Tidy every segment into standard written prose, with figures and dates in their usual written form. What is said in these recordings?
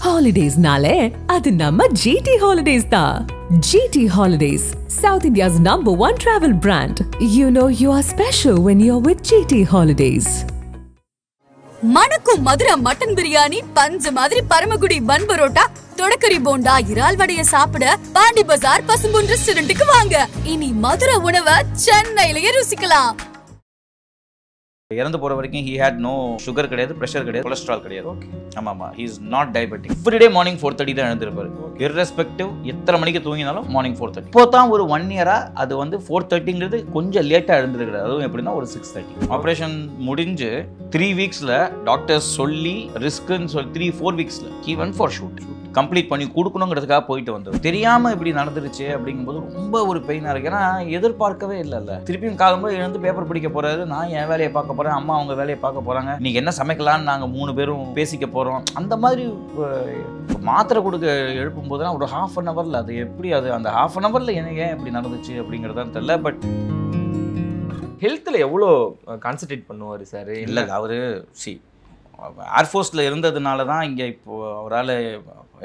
Holidays nale, adu namma GT Holidays da. GT Holidays, South India's #1 travel brand. You know you are special when you're with GT Holidays. மணக்கும் Madurai mutton biryani, பஞ்சு மாதிரி பரமக்குடி பன் பரோட்டா, தொடக்கரி போண்டா, இறால் வடைய சாப்பிட பாண்டி பஜார் பசும்பொன் ரெஸ்டாரண்ட்டுக்கு வாங்க. இனி மதுரை உணவை சென்னையிலேயே ருசிக்கலாம். இறந்து போற வரைக்கும் he had no sugar கிடையாது, pressure கிடையாது, கொலஸ்ட்ரால் கிடையாது. ஓகே. ஆமாமா, he is not diabetic. Every day morning 4:30 தான் எழுந்திருப்பாரு. irrespective எத்தனை மணிக்கு தூங்கினாலும் மார்னிங் 4:30. இப்போ தான் ஒரு 1 இயரா அது வந்து 4:30ங்கிறது கொஞ்சம் லேட்டா எழுந்திருக்கிறது. அதுவும் எப்படின்னா ஒரு 6:30. ஆபரேஷன் முடிஞ்சு 3 வீக்ஸ்ல டாக்டர்ஸ் சொல்லி ரிஸ்க்னு சொல்லி 3-4 வீக்ஸ்ல he went for shoot. Complete பண்ணி கொடுக்கணுங்கிறதுக்காக போயிட்டு வந்தது. தெரியாம இப்படி நடந்துருச்சு அப்படிங்கும்போது ரொம்ப ஒரு பெயினாக இருக்கு. ஏன்னா எதிர்பார்க்கவே இல்லைல்ல. திருப்பியும் காலம்போது எழுந்து பேப்பர் படிக்க போறாரு, நான் என் வேலையை பார்க்க போறேன், அம்மா அவங்க வேலையை பார்க்க போறாங்க, இன்னைக்கு என்ன சமைக்கலான்னு நாங்கள் 3 பேரும் பேசிக்க போறோம். அந்த மாதிரி மாத்திரை கொடுக்க எழுப்பும் போதுலாம் ஒரு ½ ஹவர்ல அது எப்படி அது அந்த ½ ஹவர்ல எனக்கு ஏன் இப்படி நடந்துச்சு அப்படிங்கிறதான் தெரியல. பட் ஹெல்த்தில் எவ்வளோ கான்சன்ட்ரேட் பண்ணுவார் சார்? இல்லை, அவரு ஏர்ஃபோர்ஸில் இருந்ததுனால தான் இங்கே இப்போ அவரால்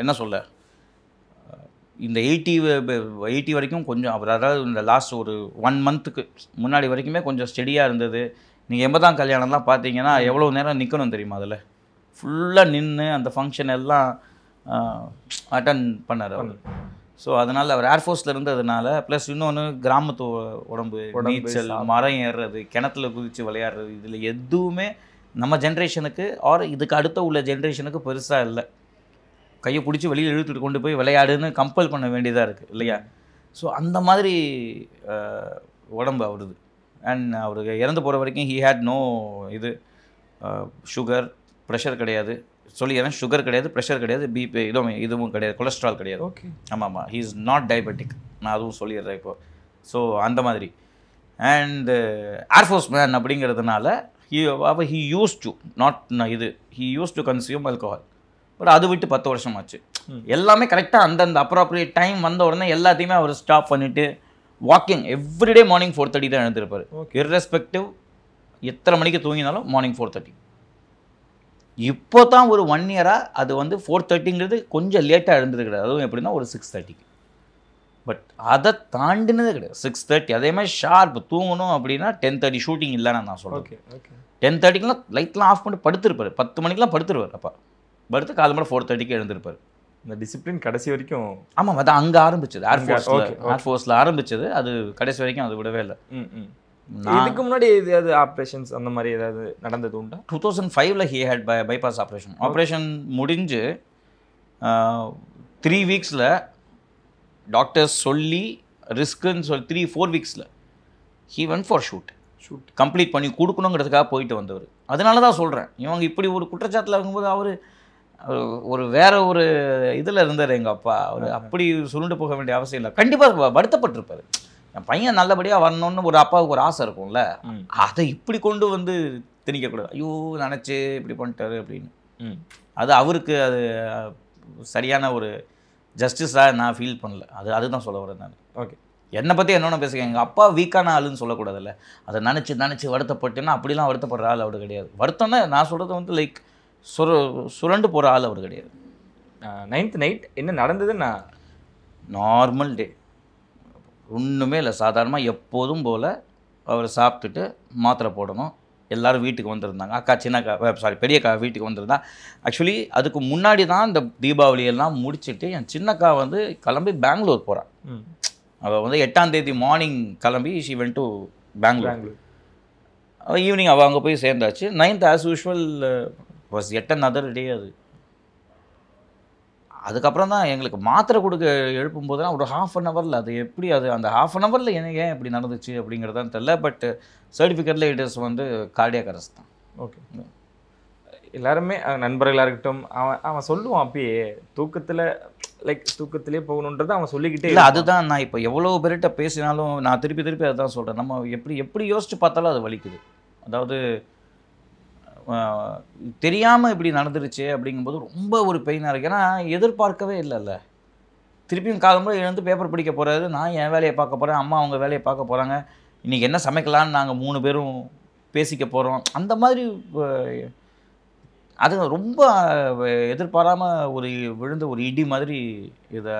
என்ன சொல்ல இந்த 80 வரைக்கும் கொஞ்சம் அவர் அதாவது இந்த லாஸ்ட் ஒரு 1 மந்த்துக்கு முன்னாடி வரைக்குமே கொஞ்சம் ஸ்டெடியாக இருந்தது. நீங்கள் 80ஆம் கல்யாணம்லாம் பார்த்தீங்கன்னா எவ்வளோ நேரம் நிற்கணும் தெரியுமா? அதில் ஃபுல்லாக நின்று அந்த ஃபங்க்ஷன் எல்லாம் அட்டன் பண்ணார் அவர். ஸோ அதனால் அவர் ஏர்ஃபோர்ஸில் இருந்ததுனால ப்ளஸ் இன்னொன்று கிராமத்து உடம்பு, நீச்சல், மரம் ஏறுறது, கிணத்துல குதித்து விளையாடுறது, இதில் எதுவுமே நம்ம ஜென்ரேஷனுக்கு ஆர் இதுக்கு அடுத்த உள்ள ஜென்ரேஷனுக்கு பெருசாக இல்லை. கையை பிடிச்சி வெளியில் இழுத்துட்டு கொண்டு போய் விளையாடுன்னு கம்பல் பண்ண வேண்டியதாக இருக்குது இல்லையா? ஸோ அந்த மாதிரி உடம்பு அவருது. அண்ட் அவருக்கு இறந்து போகிற வரைக்கும் he had no இது சுகர், ப்ரெஷர் கிடையாது. சொல்லிடுறேன், சுகர் கிடையாது, ப்ரெஷர் கிடையாது, பிபி இதுவும் கிடையாது, கொலஸ்ட்ரால் கிடையாது. ஓகே. ஆமாம்மா, he is not diabetic. நான் அதுவும் சொல்லிடுறேன் இப்போ. ஸோ அந்த மாதிரி அண்ட் ஏர்ஃபோர்ஸ் மேன் அப்படிங்கிறதுனால he used to he used to consume alcohol. But அது விட்டு 10 வருஷம் ஆச்சு. எல்லாமே கரெக்டாக அந்தந்த அப்ராப்ரியேட் டைம் வந்த உடனே எல்லாத்தையுமே அவர் ஸ்டாப் பண்ணிவிட்டு வாக்கிங் எவ்ரிடே மார்னிங் 4:30 தான் எழுந்திருப்பார். irrespective எத்தனை மணிக்கு தூங்கினாலும் மார்னிங் 4:30. இப்போ தான் ஒரு 1 இயரா அது வந்து 4:30ங்கிறது கொஞ்சம் லேட்டாக எழுந்தது கிடையாது. அதுவும் எப்படின்னா ஒரு 6:30. பட் அதை தாண்டினதே கிடையாது 6:30. அதே மாதிரி ஷார்ப் தூங்கணும் அப்படின்னா 10:30 ஷூட்டிங் இல்லைன்னு நான் சொல்கிறேன். Okay okay. 10:30க்குலாம் லைட்லாம் ஆஃப் பண்ணி படுத்துருப்பார். 10 மணிக்கெலாம் படுத்துருவார். அப்பா படுத்து காலம்பட 4:30க்கு எழுந்திருப்பார். இந்த டிசிப்ளின் கடைசி வரைக்கும். ஆமாம், அதான் அங்கே ஆரம்பிச்சது. ஏர்ஃபோர்ஸில் ஆரம்பிச்சது. அது கடைசி வரைக்கும் அது விடவே இல்லை. இதுக்கு முன்னாடி ஏதாவது ஆப்ரேஷன்ஸ் அந்த மாதிரி ஏதாவது நடந்தது உண்டா? 2005 he had bypass ஆப்ரேஷன் முடிஞ்சு 3 வீக்ஸில் டாக்டர்ஸ் சொல்லி ரிஸ்க்குன்னு சொல்லி 3-4 வீக்ஸில் he went for shoot complete பண்ணி கொடுக்கணுங்கிறதுக்காக போயிட்டு வந்தவர். அதனால தான் சொல்கிறேன், இவங்க இப்படி ஒரு குற்றச்சாட்டில் இருக்கும்போது அவர் ஒரு வேற ஒரு இதில் இருந்தார் எங்கள் அப்பா. அவர் அப்படி சுருண்டு போக வேண்டிய அவசியம் இல்லை. கண்டிப்பாக வருத்தப்பட்டிருப்பார். என் பையன் நல்லபடியாக வரணும்னு ஒரு அப்பாவுக்கு ஒரு ஆசை இருக்கும்ல, அதை இப்படி கொண்டு வந்து திணிக்கக்கூடாது. ஐயோ நினச்சி இப்படி பண்ணிட்டாரு அப்படின்னு. அது அவருக்கு அது சரியான ஒரு ஜஸ்டிஸாக நான் ஃபீல் பண்ணல. அதுதான் சொல்ல வரேன் நான். ஓகே, என்னை பற்றி என்னென்ன பேசுகிறேன், எங்கள் அப்பா வீக்கான ஆளுன்னு சொல்லக்கூடாதுல்ல. அதை நினச்சி வருத்தப்பட்டேன்னா அப்படிலாம் வருத்தப்படுற ஆள் அவர் கிடையாது. வருத்தம்னா நான் சொல்கிறது வந்து லைக் சுரண்டு போகிற ஆள் அவர் கிடையாது. 9th நைட் என்ன நடந்ததுன்னா நார்மல் டே, ஒன்றுமே இல்லை, சாதாரணமாக எப்போதும் போல் அவர் சாப்பிட்டுட்டு மாத்திரை போடணும். எல்லோரும் வீட்டுக்கு வந்திருந்தாங்க. அக்கா, சின்னக்கா, பெரியக்கா வீட்டுக்கு வந்திருந்தா. ஆக்சுவலி அதுக்கு முன்னாடி தான் இந்த தீபாவளியெல்லாம் முடிச்சுட்டு என் சின்னக்கா வந்து கிளம்பி பெங்களூர் போகிறான். அவள் வந்து 8ஆம் தேதி மார்னிங் கிளம்பி she went to பெங்களூர். அவள் ஈவினிங் அவள் அங்கே போய் சேர்ந்தாச்சு. 9th as usual was yet another day. அதுக்கப்புறம் தான் எங்களுக்கு மாத்திரை கொடுக்க எழுப்பும்போது தான் ஒரு ½ ஹவரில் அது எப்படி அது அந்த ½ ஹவரில் எனக்கு ஏன் இப்படி நடந்துச்சு அப்படிங்கிறதான் தெரியல. பட் சர்டிஃபிகேட்டில் இட் இஸ் வந்து கார்டியாக் அரெஸ்ட் தான். ஓகே, எல்லாருமே நண்பர்களாக இருக்கட்டும், அவன் சொல்லுவான் அப்பயே தூக்கத்திலே போகணுன்றது அவன் சொல்லிக்கிட்டே இல்லை. அதுதான் நான் இப்போ எவ்வளோ பேர்கிட்ட பேசினாலும் நான் திருப்பி அதுதான் சொல்கிறேன். நம்ம எப்படி யோசிச்சு பார்த்தாலும் அது வலிக்குது. அதாவது தெரியாமல் இப்படி நடந்துருச்சு அப்படிங்கும்போது ரொம்ப ஒரு பெயினாக இருக்குது. ஏன்னா எதிர்பார்க்கவே இல்லைல்ல. திருப்பியும் காலம்போது எழுந்து பேப்பர் படிக்க போகிறாரு, நான் என் வேலையை பார்க்க போகிறேன், அம்மா அவங்க வேலையை பார்க்க போகிறாங்க, இன்றைக்கி என்ன சமைக்கலான்னு நாங்கள் 3 பேரும் பேசிக்க போகிறோம். அந்த மாதிரி அது ரொம்ப எதிர்பாராமல் ஒரு விழுந்த ஒரு இடி மாதிரி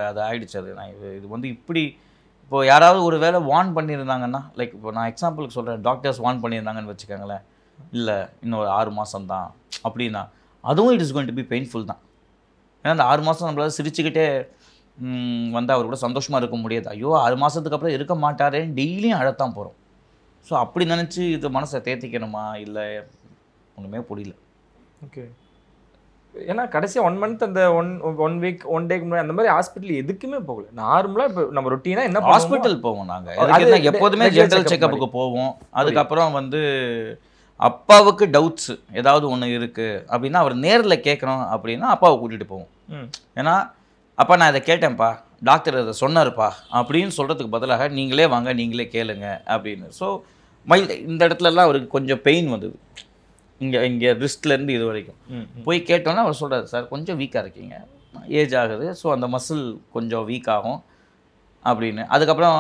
அது ஆயிடுச்சு. அது நான் இது வந்து இப்படி இப்போ யாராவது ஒரு வேளை வார்ன் பண்ணியிருந்தாங்கன்னா, லைக் இப்போ நான் எக்ஸாம்பிளுக்கு சொல்கிறேன், டாக்டர்ஸ் வார்ன் பண்ணியிருந்தாங்கன்னு வச்சுக்கோங்களேன், இல்லை இன்னும் ஒரு 6 மாதம் தான் அப்படின்னா, அதுவும் it is going to be painful தான். ஏன்னா அந்த 6 மாதம் நம்மளால சிரிச்சுக்கிட்டே வந்து அவர் கூட சந்தோஷமாக இருக்க முடியாது. ஐயோ 6 மாதத்துக்கு அப்புறம் இருக்க மாட்டாரேன்னு டெய்லியும் அழத்தான் போகிறோம். ஸோ அப்படி நினச்சி இது மனசை தேத்திக்கணுமா இல்லை ஒன்றுமே புரியல. ஓகே. ஏன்னா கடைசியாக 1 மந்த் அந்த ஒன் வீக் 1 டேக்கு முன்னாடி அந்த மாதிரி ஹாஸ்பிட்டல் எதுக்குமே போகல. நார்மலாக இப்போ நம்ம ரொட்டீனாக என்ன ஹாஸ்பிட்டல் போவோம் நாங்கள் எப்போதுமே ஜென்ரல் செக்கப்புக்கு போவோம். அதுக்கப்புறம் வந்து அப்பாவுக்கு டவுட்ஸு ஏதாவது ஒன்று இருக்குது அப்படின்னா அவர் நேரில் கேட்குறோம் அப்படின்னா அப்பாவை கூட்டிகிட்டு போவோம். ஏன்னா அப்பா நான் இதை கேட்டேன்ப்பா, டாக்டர் இதை சொன்னார்ப்பா அப்படின்னு சொல்கிறதுக்கு பதிலாக நீங்களே வாங்க நீங்களே கேளுங்க அப்படின்னு. ஸோ இந்த இடத்துலலாம் அவருக்கு கொஞ்சம் பெயின் வந்தது, இங்கே ரிஸ்ட்லேருந்து இது வரைக்கும். போய் கேட்டோன்னா அவர் சொல்கிறார், சார் கொஞ்சம் வீக்காக இருக்கீங்க, ஏஜ் ஆகுது, ஸோ அந்த மசில் கொஞ்சம் வீக் ஆகும் அப்படின்னு. அதுக்கப்புறம்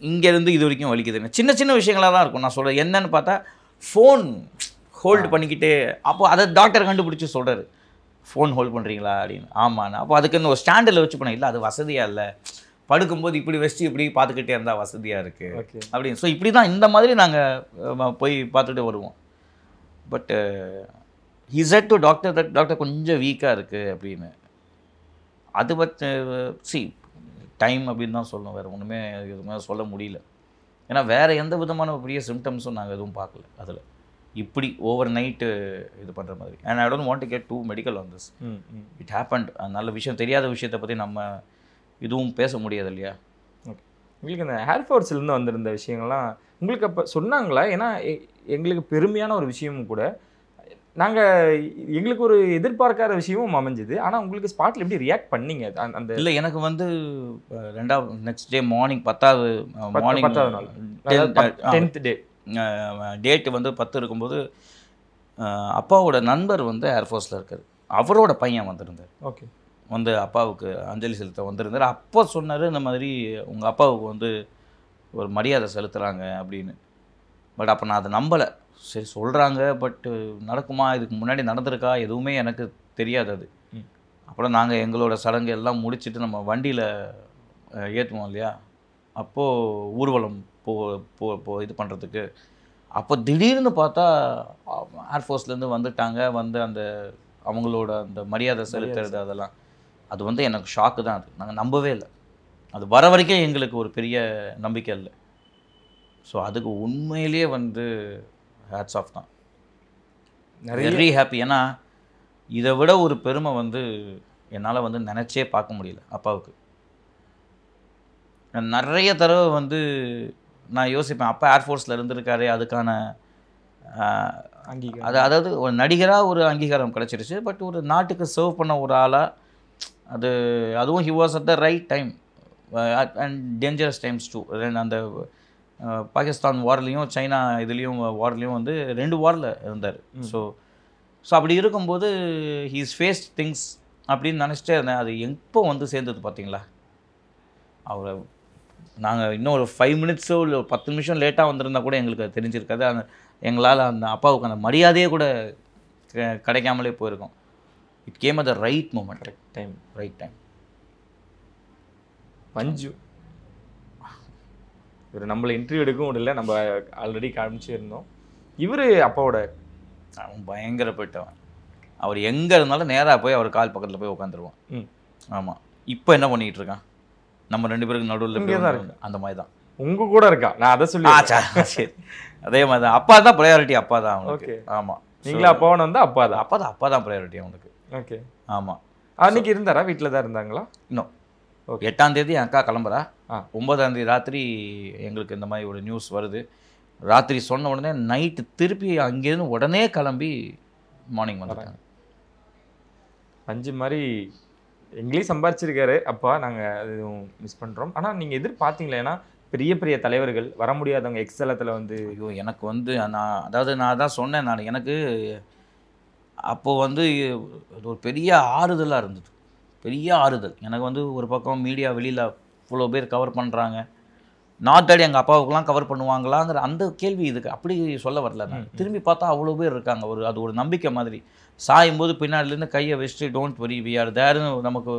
இங்கேருந்து இது வரைக்கும் வலிக்குதுன்னு சின்ன சின்ன விஷயங்களாக தான் இருக்கும். நான் சொல்கிறேன் என்னன்னு பார்த்தா ஃபோன் ஹோல்டு பண்ணிக்கிட்டே, அப்போ அதை டாக்டர் கண்டுபிடிச்சி சொல்கிறாரு, ஃபோன் ஹோல்ட் பண்ணுறீங்களா அப்படின்னு. ஆமாண்ணா. அப்போ அதுக்கு ஒரு ஸ்டாண்டில் வச்சு போனேன், இல்லை அது வசதியாக இல்லை, படுக்கும்போது இப்படி வச்சு இப்படி பார்த்துக்கிட்டே இருந்தால் வசதியாக இருக்குது அப்படின்னு. ஸோ இப்படி தான் இந்த மாதிரி நாங்கள் போய் பார்த்துட்டு வருவோம். But he said to doctor that doctor கொஞ்சம் வீக்காக இருக்குது அப்படின்னு. அது பட் டைம் அப்படின்னு தான் சொல்லணும், வேறு ஒன்றுமே எதுவுமே சொல்ல முடியல. ஏன்னா வேறு எந்த விதமான பெரிய சிம்டம்ஸும் நாங்கள் எதுவும் பார்க்கல அதில், இப்படி ஓவர் நைட்டு இது பண்ணுற மாதிரி. And I don't want to get too medical on this. It happened. நல்ல விஷயம், தெரியாத விஷயத்தை பற்றி நம்ம இதுவும் பேச முடியாது இல்லையா. ஓகே. உங்களுக்கு இந்த ஏர்ஃபோர்ஸ்லேருந்து வந்திருந்த விஷயங்கள்லாம் உங்களுக்கு அப்போ சொன்னாங்களா? ஏன்னா எங்களுக்கு பெருமையான ஒரு விஷயமும் கூட, நாங்கள் எங்களுக்கு ஒரு எதிர்பார்க்காத விஷயமும் அமைஞ்சுது. ஆனால் உங்களுக்கு ஸ்பாட்டில் எப்படி ரியாக்ட் பண்ணீங்க? அந்த இல்லை எனக்கு வந்து நெக்ஸ்ட் டே மார்னிங் 10வது நாள் 10th டே டேட்டு வந்து 10 இருக்கும்போது அப்பாவோட நண்பர் வந்து ஏர்ஃபோர்ஸில் இருக்கார், அவரோட பையன் வந்திருந்தார். ஓகே. வந்து அப்பாவுக்கு அஞ்சலி செலுத்த வந்திருந்தார். அப்போ சொன்னார், இந்த மாதிரி உங்கள் அப்பாவுக்கு வந்து ஒரு மரியாதை செலுத்துகிறாங்க அப்படின்னு. பட் அப்போ நான் அதை நம்பலை. சரி சொல்கிறாங்க, பட்டு நடக்குமா, இதுக்கு முன்னாடி நடந்திருக்கா எதுவுமே எனக்கு தெரியாது அது. அப்புறம் நாங்கள் எங்களோட சடங்கு எல்லாம் முடிச்சுட்டு நம்ம வண்டியில் ஏற்றுவோம் இல்லையா, அப்போது ஊர்வலம் போ இது பண்ணுறதுக்கு, அப்போ திடீர்னு பார்த்தா ஏர்ஃபோர்ஸ்லேருந்து வந்துட்டாங்க. வந்து அந்த அவங்களோட அந்த மரியாதை செலுத்துறது அதெல்லாம், அது வந்து எனக்கு ஷாக்கு தான். அது நாங்கள் நம்பவே இல்லை. அது வர வரைக்கும் எங்களுக்கு ஒரு பெரிய நம்பிக்கை இல்லை. ஸோ அதுக்கு உண்மையிலேயே வந்து ஹேட்ஸ் ஆஃப் தான், வெரி ஹாப்பி. ஏன்னா இதை விட ஒரு பெருமை வந்து என்னால் வந்து நினச்சே பார்க்க முடியல அப்பாவுக்கு. நிறைய தடவை வந்து நான் யோசிப்பேன், அப்பா ஏர்ஃபோர்ஸில் இருந்திருக்காரு, அதுக்கான அங்கீகாரம், அதாவது ஒரு நடிகராக ஒரு அங்கீகாரம் கிடச்சிருச்சு. பட் ஒரு நாட்டுக்கு சர்வ் பண்ண ஒரு ஆளாக அதுவும் he was at the right time and dangerous times too. அந்த பாகிஸ்தான் வார்லேயும் சைனா இதுலேயும் வார்லேயும் வந்து 2 வாரில் இருந்தார். ஸோ அப்படி இருக்கும்போது ஹீஸ் ஃபேஸ்ட் திங்ஸ் அப்படின்னு நினச்சிட்டே இருந்தேன். அது எப்போ வந்து சேர்ந்தது பார்த்தீங்களா, அவரை நாங்கள் இன்னும் ஒரு 5 மினிட்ஸோ இல்லை 10 நிமிஷம் லேட்டாக வந்திருந்தால் கூட எங்களுக்கு அது தெரிஞ்சிருக்காது. எங்களால் அந்த அப்பாவுக்கு அந்த மரியாதையே கூட கிடைக்காமலே போயிருக்கோம். It came at the right moment, right time. பஞ்சு இவர் நம்மளை இன்டர்வியூ எடுக்கவும் முடியல, நம்ம ஆல்ரெடி காமிச்சிருந்தோம். இவர் அப்பாவோட அவன் பயங்கரப்பட்டவன். அவர் எங்கே இருந்தாலும் நேராக போய் அவர் கால் பக்கத்தில் போய் உட்காந்துருவான். ஆமாம். இப்போ என்ன பண்ணிகிட்டு இருக்கான், நம்ம 2 பேருக்கு நடுவில் தான் இருக்கு. அந்த மாதிரி தான் உங்க கூட இருக்கா, நான் அதை சொல்லி. சரி, அதே மாதிரி தான். அப்பா தான் ப்ரையாரிட்டி, அப்பா தான் அவனுக்கு. ஆமாம். நீங்களா அப்பாவன் வந்து அப்பா தான் ப்ரையாரிட்டி அவனுக்கு. ஓகே. ஆமாம். அன்னைக்கு இருந்தாரா, வீட்டில் தான் இருந்தாங்களா? இன்னும் 8ஆம் தேதி என் அக்கா கிளம்புறா. 9ஆம் தேதி ராத்திரி எங்களுக்கு இந்த மாதிரி ஒரு நியூஸ் வருது. ராத்திரி சொன்ன உடனே நைட்டு திருப்பி அங்கேருந்து உடனே கிளம்பி மார்னிங் வந்துட்டாங்க. பஞ்சு மாதிரி எங்களையும் சம்பாதிச்சிருக்காரு அப்பா, நாங்கள் அதுவும் மிஸ் பண்ணுறோம். ஆனால் நீங்கள் எதிர்பார்த்தீங்களா? ஏன்னா பெரிய பெரிய தலைவர்கள் வர முடியாதவங்க எக்ஸலத்தில் வந்து. ஐயோ எனக்கு வந்து நான் தான் சொன்னேன், நான் எனக்கு அப்போது வந்து ஒரு பெரிய ஆறுதலாக இருந்தது, பெரிய ஆறுதல் எனக்கு வந்து. ஒரு பக்கம் மீடியா வெளியில் இவ்வளோ பேர் கவர் பண்ணுறாங்க, நாட் தட் எங்கள் அப்பாவுக்குலாம் கவர் பண்ணுவாங்களாங்கிற அந்த கேள்வி இதுக்கு அப்படி சொல்ல வரல நான். திரும்பி பார்த்தா அவ்வளோ பேர் இருக்காங்க. அது ஒரு நம்பிக்கை மாதிரி. சாயும் போது பின்னாடிலேருந்து கையை வச்சுட்டு டோன்ட் வரி வி ஆர் தேர்னு நமக்கு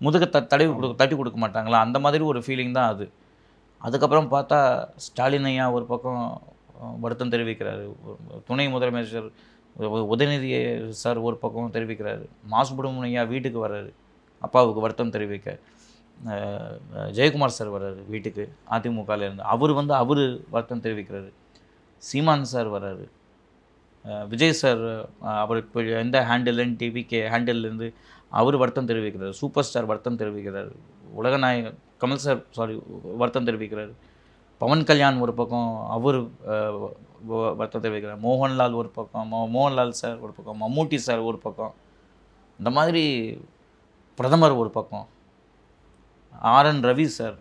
முதுக தட்டி கொடுக்க மாட்டாங்களா, அந்த மாதிரி ஒரு ஃபீலிங் தான் அது. அதுக்கப்புறம் பார்த்தா ஸ்டாலின் ஐயா ஒரு பக்கம் வருத்தம் தெரிவிக்கிறாரு, துணை முதலமைச்சர் உதயநிதி சார் ஒரு பக்கம் தெரிவிக்கிறாரு, மாசுபடும் ஐயா வீட்டுக்கு வர்றாரு அப்பாவுக்கு வருத்தம் தெரிவிக்க, ஜெயக்குமார் சார் வர்றாரு வீட்டுக்கு அதிமுகலேருந்து, அவர் வருத்தம் தெரிவிக்கிறாரு, சீமான் சார் வர்றாரு, விஜய் சார் அவர் இப்போ எந்த ஹேண்டில்னு டிவிகே ஹேண்டில்லேருந்து அவர் வருத்தம் தெரிவிக்கிறார், சூப்பர் ஸ்டார் வருத்தம் தெரிவிக்கிறார், உலகநாயகன் கமல் சார் வருத்தம் தெரிவிக்கிறார், பவன் கல்யாண் ஒரு பக்கம் அவர் வருத்தம் தெரிவிக்கிறார், மோகன்லால் ஒரு பக்கம், மோகன்லால் சார் ஒரு பக்கம், மம்மூட்டி சார் ஒரு பக்கம், இந்த மாதிரி பிரதமர் ஒரு பக்கம், ஆர்என் ரவி சார்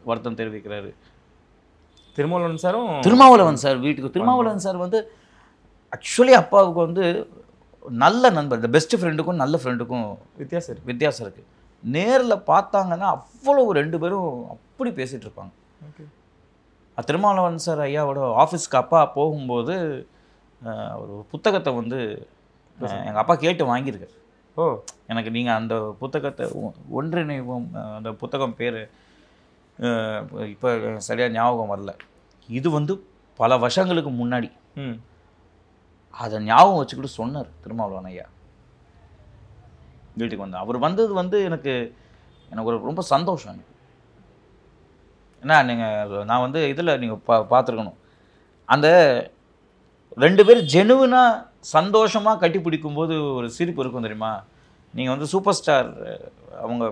வருத்தம் தெரிவிக்கிறாரு, திருமாவளவன் சார் வீட்டுக்கு. திருமாவளவன் சார் ஆக்சுவலி அப்பாவுக்கு நல்ல நண்பர், இந்த பெஸ்ட் ஃப்ரெண்டுக்கும் நல்ல ஃப்ரெண்டுக்கும் வித்தியாசம் இருக்குது. நேரில் பார்த்தாங்கன்னா அவ்வளோ ரெண்டு பேரும் அப்படி பேசிகிட்டு இருப்பாங்க. திருமாவளவன் சார் ஐயாவோட ஆஃபீஸ்க்கு அப்பா போகும்போது ஒரு புத்தகத்தை எங்கள் அப்பா கேட்டு வாங்கியிருக்காரு. எனக்கு நீங்கள் அந்த புத்தகத்தை ஒன்றிணைவோம், அந்த புத்தகம் பேர் இப்போ சரியாக ஞாபகம் வரல. இது பல வருஷங்களுக்கு முன்னாடி அதை ஞாபகம் வச்சுக்கிட்டு சொன்னார் திருமாவளவன் ஐயா வீட்டுக்கு. அவர் வந்தது எனக்கு ஒரு ரொம்ப சந்தோஷம். ஏன்னா நான் இதில் நீங்கள் பார்த்துருக்கணும், அந்த ரெண்டு பேரும் ஜெனுவினாக சந்தோஷமாக கட்டி பிடிக்கும்போது ஒரு சிரிப்பு இருக்கும் தெரியுமா. நீங்கள் சூப்பர் ஸ்டார் அவங்க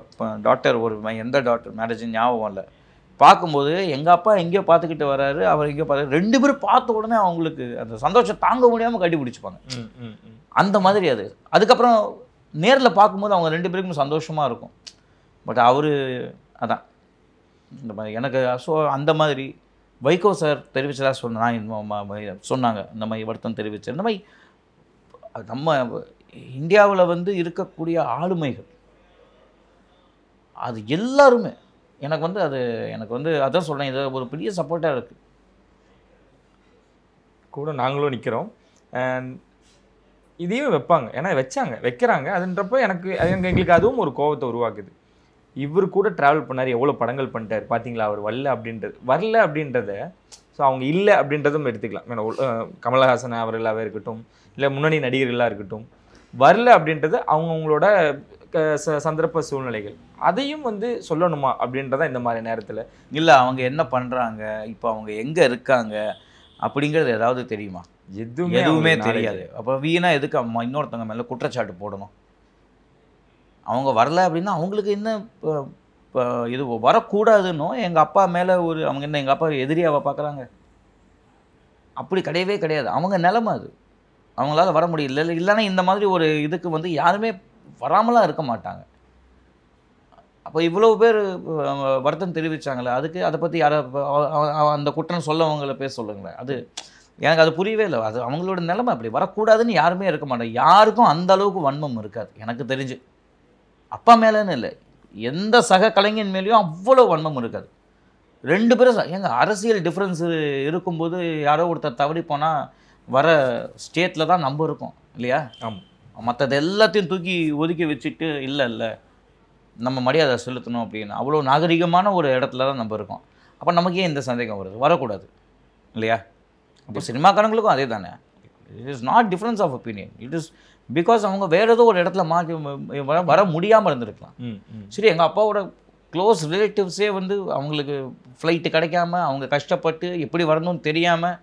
டாக்டர் எந்த டாக்டர் மேரேஜ் ஞாபகம் இல்லை, பார்க்கும்போது எங்கள் அப்பா எங்கேயோ பார்த்துக்கிட்டு வர்றாரு, அவர் எங்கேயோ பார்த்து, ரெண்டு பேரும் பார்த்த உடனே அவங்களுக்கு அந்த சந்தோஷம் தாங்க முடியாமல் கட்டி பிடிச்சிப்பாங்க. அந்த மாதிரி அது. அதுக்கப்புறம் நேரில் பார்க்கும்போது அவங்க ரெண்டு பேருக்கும் சந்தோஷமாக இருக்கும். பட் அவர் அதான் இந்த மாதிரி எனக்கு அந்த மாதிரி வைகோ சார் தெரிவிச்சதா சொன்னாங்க, இந்த மாதிரி வருத்தம் தெரிவிச்சு. இந்த மாதிரி நம்ம இந்தியாவில் இருக்கக்கூடிய ஆளுமைகள் அது எல்லாருமே எனக்கு அதான் சொல்கிறேன், இது ஒரு பெரிய சப்போர்ட்டாக இருக்குது. கூட நாங்களும் நிற்கிறோம். இதையும் வைப்பாங்க, ஏன்னா வைக்கிறாங்க. அதுன்றப்போ எங்களுக்கு அதுவும் ஒரு கோபத்தை உருவாக்குது. இவர் கூட ட்ராவல் பண்ணார், எவ்வளோ படங்கள் பண்ணிட்டார் பார்த்தீங்களா, அவர் வரல அப்படின்றத ஸோ அவங்க இல்லை அப்படின்றதும் எடுத்துக்கலாம். கமலஹாசன் அவர்களாகவே இருக்கட்டும், இல்லை முன்னணி நடிகர்களாக இருக்கட்டும், வரல அப்படின்றது அவங்களோட சந்தர்ப்ப சூழ்நிலைகள். அதையும் சொல்லணுமா அப்படின்றதான் இந்த மாதிரி நேரத்தில். இல்லை அவங்க என்ன பண்ணுறாங்க, இப்போ அவங்க எங்கே இருக்காங்க அப்படிங்கிறது ஏதாவது தெரியுமா? எதுவுமே தெரியாது. அப்போ வீணாக எதுக்கு இன்னொருத்தவங்க மேலே குற்றச்சாட்டு போடணும்? அவங்க வரல அப்படின்னா அவங்களுக்கு என்ன இது வரக்கூடாதுன்னோ எங்கள் அப்பா மேலே அவங்க என்ன எங்கள் அப்பா எதிரியாவை பார்க்குறாங்க? அப்படி கிடையவே கிடையாது. அவங்க நிலைமை அது, அவங்களால வர முடியல. இல்லைன்னா இந்த மாதிரி ஒரு இதுக்கு யாருமே வராமலாம் இருக்க மாட்டாங்க. அப்போ இவ்வளோ பேர் வருத்தம் தெரிவித்தாங்களே, அதுக்கு அதை பற்றி யாரை அந்த குற்றம் சொல்லவங்களை பேச சொல்லுங்களேன். அது எனக்கு அது புரியவே இல்லை. அது அவங்களோட நிலைமை அப்படி. வரக்கூடாதுன்னு யாருமே இருக்க மாட்டாங்க. யாருக்கும் அந்த அளவுக்கு வன்மம் இருக்காது எனக்கு தெரிஞ்சு. அப்பா மேலேன்னு இல்லை, எந்த சக கலைஞன் மேலேயும் அவ்வளோ வன்மம் இருக்காது. ரெண்டு பேரும் அரசியல் டிஃப்ரென்ஸு இருக்கும்போது யாரோ ஒருத்தர் தவறி போனால் வர ஸ்டேட்டில் தான் நம்ம இருக்கோம் இல்லையா? ஆமாம். மற்றது எல்லாத்தையும் தூக்கி ஒதுக்கி வச்சுட்டு இல்லை நம்ம மரியாதை செலுத்தணும் அப்படின்னு அவ்வளோ நாகரிகமான ஒரு இடத்துல தான் நம்ம இருக்கோம். அப்போ நமக்கே இந்த சந்தேகம் வருது, வரக்கூடாது இல்லையா? அப்போ சினிமாக்காரங்களுக்கும் அதே தானே. It is not difference of opinion, it is because அவங்க வேறு ஏதோ ஒரு இடத்துல மாற்றி வர முடியாமல் இருந்திருக்கலாம். சரி, எங்கள் அப்பாவோட க்ளோஸ் ரிலேட்டிவ்ஸே அவங்களுக்கு ஃப்ளைட்டு கிடைக்காம அவங்க கஷ்டப்பட்டு எப்படி வரணும்னு தெரியாமல்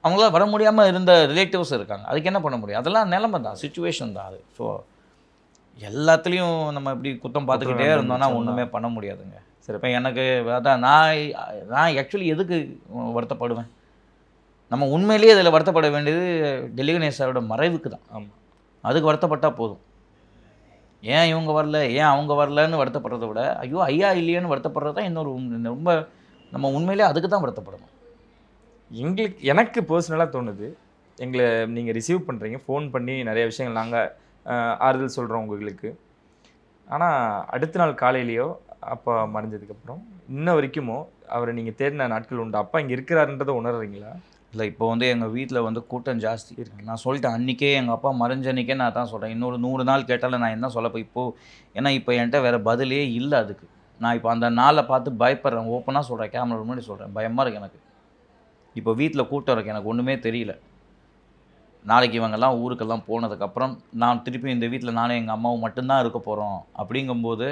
அவங்களால வர முடியாமல் இருந்த ரிலேட்டிவ்ஸ் இருக்காங்க. அதுக்கு என்ன பண்ண முடியும்? அதெல்லாம் நிலைமை தான், சுச்சுவேஷன் தான் அது. ஸோ எல்லாத்துலேயும் நம்ம இப்படி குத்தம் பார்த்துக்கிட்டே இருந்தோம்னா ஒன்றுமே பண்ண முடியாதுங்க. சரி, இப்போ எனக்கு அதான் நான் ஆக்சுவலி எதுக்கு வருத்தப்படுவேன்? நம்ம உண்மையிலேயே இதில் வருத்தப்பட வேண்டியது டெல்லி கணேஷோட மறைவுக்கு தான். ஆமாம், அதுக்கு வருத்தப்பட்டால் போதும். ஏன் இவங்க வரல, ஏன் அவங்க வரலன்னு வருத்தப்படுறத விட ஐயோ ஐயா இல்லையேன்னு வருத்தப்படுறது தான் இன்னொரு ரொம்ப நம்ம உண்மையிலே அதுக்கு தான் வருத்தப்படணும். எனக்கு பர்சனலாக தோணுது, எங்களை நீங்கள் ரிசீவ் பண்ணுறீங்க, ஃபோன் பண்ணி நிறைய விஷயங்கள் நாங்கள் ஆறுதல் சொல்கிறோம் உங்களுக்கு. ஆனால் அடுத்த நாள் காலையிலையோ அப்பா மறைஞ்சதுக்கப்புறம் இன்ன வரைக்குமோ அவரை நீங்கள் தேடின நாட்கள் உண்டு? அப்பா இங்கே இருக்கிறாருன்றதை உணர்றீங்களா? இல்லை, இப்போ வந்து எங்கள் வீட்டில் வந்து கூட்டம் ஜாஸ்தி இருக்கு. நான் சொல்லிட்டேன் அன்றைக்கே, எங்கள் அப்பா மறைஞ்ச அன்றைக்கே நான் தான் சொல்கிறேன். இன்னொரு 100 நாள் கேட்டாலும் நான் என்ன சொல்ல இப்போது, ஏன்னா இப்போ என்கிட்ட வேறு பதிலே இல்லை அதுக்கு. நான் இப்போ அந்த நாளை பார்த்து பயப்படுறேன். ஓப்பனாக சொல்கிறேன், கேமரா முன்னாடி சொல்கிறேன், பயமாக இருக்குது எனக்கு. இப்போ வீட்டில் கூட்டம் இருக்குது, எனக்கு ஒன்றுமே தெரியல. நாளைக்கு இவங்கெல்லாம் ஊருக்கெல்லாம் போனதுக்கப்புறம் நான் திருப்பி இந்த வீட்டில் நானும் எங்கள் அம்மாவும் மட்டும்தான் இருக்க போகிறோம். அப்படிங்கும்போது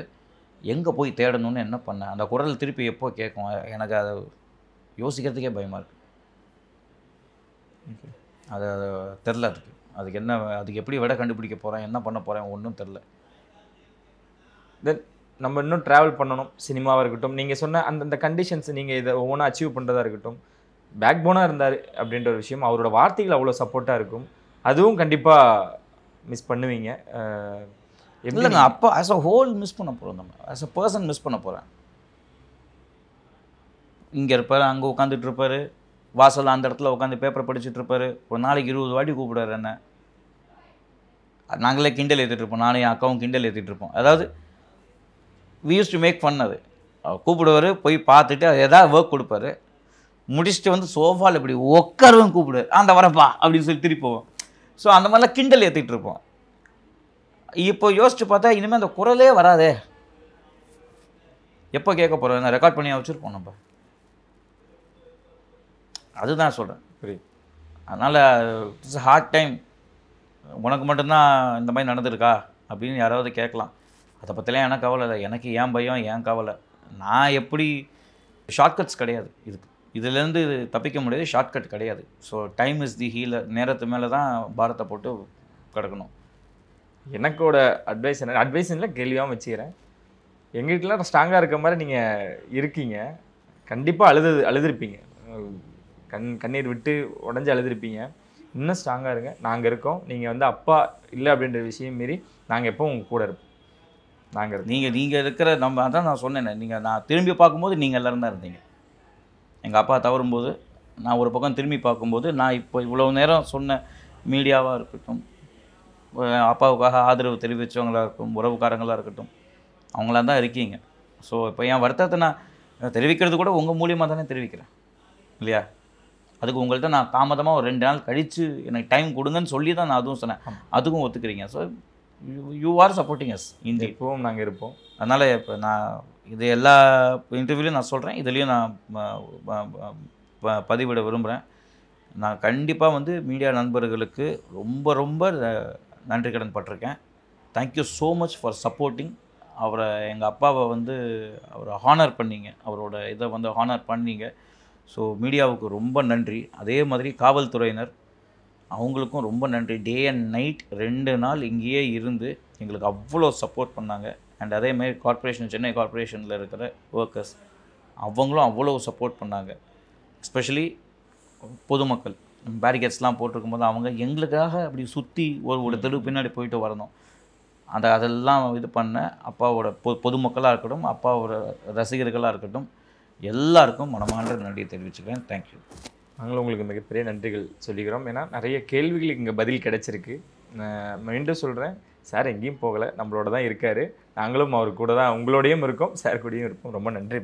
எங்கே போய் தேடணும்னு என்ன பண்ணேன்? அந்த குரல் திருப்பி எப்போ கேட்கும்? எனக்கு அதை யோசிக்கிறதுக்கே பயமாக இருக்குது. அது தெரில, அதுக்கு என்ன, அதுக்கு எப்படி விட கண்டுபிடிக்க போகிறேன், என்ன பண்ண போகிறேன், ஒன்றும் தெரில. தென் நம்ம இன்னும் ட்ராவல் பண்ணணும், சினிமாவாக இருக்கட்டும், நீங்கள் சொன்ன அந்தந்த கண்டிஷன்ஸ் நீங்கள் இதை ஒவ்வொன்றா அச்சீவ் பண்ணுறதா இருக்கட்டும், பேக் போனாக இருந்தார் அப்படின்ற ஒரு விஷயம், அவரோட வார்த்தைகள் அவ்வளோ சப்போர்ட்டாக இருக்கும். அதுவும் கண்டிப்பாக மிஸ் பண்ணுவீங்க. இல்லைங்க, அப்போ ஆஸ் அ ஹோல் மிஸ் பண்ண போகிறோம். நம்ம ஆஸ் அ பர்சன் மிஸ் பண்ண போகிறேன். இங்கே இருப்பார், அங்கே உட்காந்துட்டு இருப்பார், வாசல் அந்த இடத்துல உட்காந்து பேப்பரை படிச்சுட்டு இருப்பார். ஒரு நாளைக்கு 20 வாட்டி கூப்பிடுறாரு என்ன. நாங்களே கிண்டல் ஏற்றிட்டு இருப்போம், நானும் என் அக்காவும் கிண்டல் ஏற்றிட்டு இருப்போம். அதாவது we use to make fun. அது கூப்பிடுவார், போய் பார்த்துட்டு அது எதாவது ஒர்க் கொடுப்பாரு, முடிச்சுட்டு வந்து சோஃபாவில் இப்படி உட்காருவும் கூப்பிடுவார், அந்த வரப்பா அப்படின்னு சொல்லி திருப்பி போவோம். ஸோ அந்த மாதிரிலாம் கிண்டல் ஏற்றிட்டு இருப்போம். இப்போ யோசிச்சு பார்த்தா இனிமேல் அந்த குரலே வராதே. எப்போ கேட்க போகிறோம்? நான் ரெக்கார்ட் பண்ணியாக வச்சுருப்போம் நம்ம. அதுதான் சொல்கிறேன். புரியுது. அதனால் இட்ஸ் ஹார்ட் டைம். உனக்கு மட்டும்தான் இந்த மாதிரி நடந்திருக்கா அப்படின்னு யாராவது கேட்கலாம். அதை பற்றிலாம் எனக்கு கவலை இல்லை. எனக்கு ஏன் பயம், ஏன் கவலை. நான் எப்படி, ஷார்ட்கட்ஸ் கிடையாது இதுக்கு. இதுலேருந்து தப்பிக்க முடியாது, ஷார்ட்கட் கிடையாது. So time is the healer. நேரத்து மேலே தான் பாரத்தை போட்டு கிடக்கணும். எனக்கோட அட்வைஸ் என்ன, அட்வைஸ் இல்லை கேள்வியாக வச்சுக்கிறேன். எங்கள் வீட்டில் ஸ்ட்ராங்காக இருக்க மாதிரி நீங்கள் இருக்கீங்க. கண்டிப்பாக அழுதுருப்பீங்க, கண்ணீர் விட்டு உடஞ்சி அழுதுருப்பீங்க. இன்னும் ஸ்ட்ராங்காக இருங்க, நாங்கள் இருக்கோம். நீங்கள் வந்து அப்பா இல்லை அப்படின்ற விஷயம் மீறி நாங்கள் எப்போ உங்கள் கூட இருப்போம். நீங்கள் இருக்கிற நம்ம, அதான் நான் சொன்னேன். நான் திரும்பி பார்க்கும்போது நீங்கள் எல்லோரும் தான் இருந்தீங்க. எங்கள் அப்பா தவறும்போது நான் ஒரு பக்கம் திரும்பி பார்க்கும்போது, நான் இப்போ இவ்வளோ நேரம் சொன்ன மீடியாவாக இருக்கட்டும், அப்பாவுக்காக ஆதரவு தெரிவித்தவங்களாக இருக்கட்டும், உறவுக்காரங்களாக இருக்கட்டும், அவங்களாம் தான் இருக்கீங்க. ஸோ இப்போ என் வருத்தத்தை நான் தெரிவிக்கிறது கூட உங்கள் மூலியமாக தானே தெரிவிக்கிறேன் இல்லையா? அதுக்கு உங்கள்கிட்ட நான் தாமதமாக ஒரு 2 நாள் கழித்து எனக்கு டைம் கொடுங்கன்னு சொல்லி தான் நான் அதுவும் சொன்னேன். அதுக்கும் ஒத்துக்கிறீங்க. So you are supporting us. இந்தி இப்போவும் நாங்கள் இருப்போம். அதனால் இப்போ நான் இது எல்லா இன்டர்வியூலையும் நான் சொல்கிறேன், இதுலேயும் நான் பதிவிட விரும்புகிறேன். நான் கண்டிப்பாக வந்து மீடியா நண்பர்களுக்கு ரொம்ப ரொம்ப நன்றி கடன் பட்டிருக்கேன். Thank you so much for supporting. அவரை, எங்கள் அப்பாவை வந்து அவரை ஹானர் பண்ணிங்க, அவரோட இதை வந்து ஹானர் பண்ணிங்க. ஸோ மீடியாவுக்கு ரொம்ப நன்றி. அதே மாதிரி காவல்துறையினர், அவங்களுக்கும் ரொம்ப நன்றி. டே அண்ட் நைட் 2 நாள் இங்கேயே இருந்து எங்களுக்கு அவ்வளோ சப்போர்ட் பண்ணாங்க. அண்ட் அதேமாதிரி கார்ப்பரேஷன், சென்னை கார்ப்பரேஷனில் இருக்கிற ஒர்க்கர்ஸ், அவங்களும் அவ்வளோ சப்போர்ட் பண்ணாங்க. எஸ்பெஷலி பொதுமக்கள் பேரிகேட்ஸ்லாம் போட்டிருக்கும் போது அவங்க எங்களுக்காக அப்படி சுற்றி ஒரு தெரு பின்னாடி போயிட்டு வரணும். அதெல்லாம் இது பண்ண அப்பாவோட பொதுமக்களாக இருக்கட்டும், அப்பாவோட ரசிகர்களாக இருக்கட்டும், எல்லாருக்கும் மனமார்ந்த நன்றியை தெரிவிச்சுக்கிறேன். தேங்க்யூ. நாங்களும் உங்களுக்கு மிகப்பெரிய நன்றிகள் சொல்லிக்கிறோம். ஏன்னா நிறைய கேள்விகளுக்கு இங்கே பதில் கிடச்சிருக்கு. மீண்டும் சொல்கிறேன், சார் எங்கேயும் போகலை, நம்மளோட தான் இருக்கார். நாங்களும் அவர் கூட தான் உங்களோடையும் இருக்கோம், சார் கூடயும் இருப்போம். ரொம்ப நன்றி.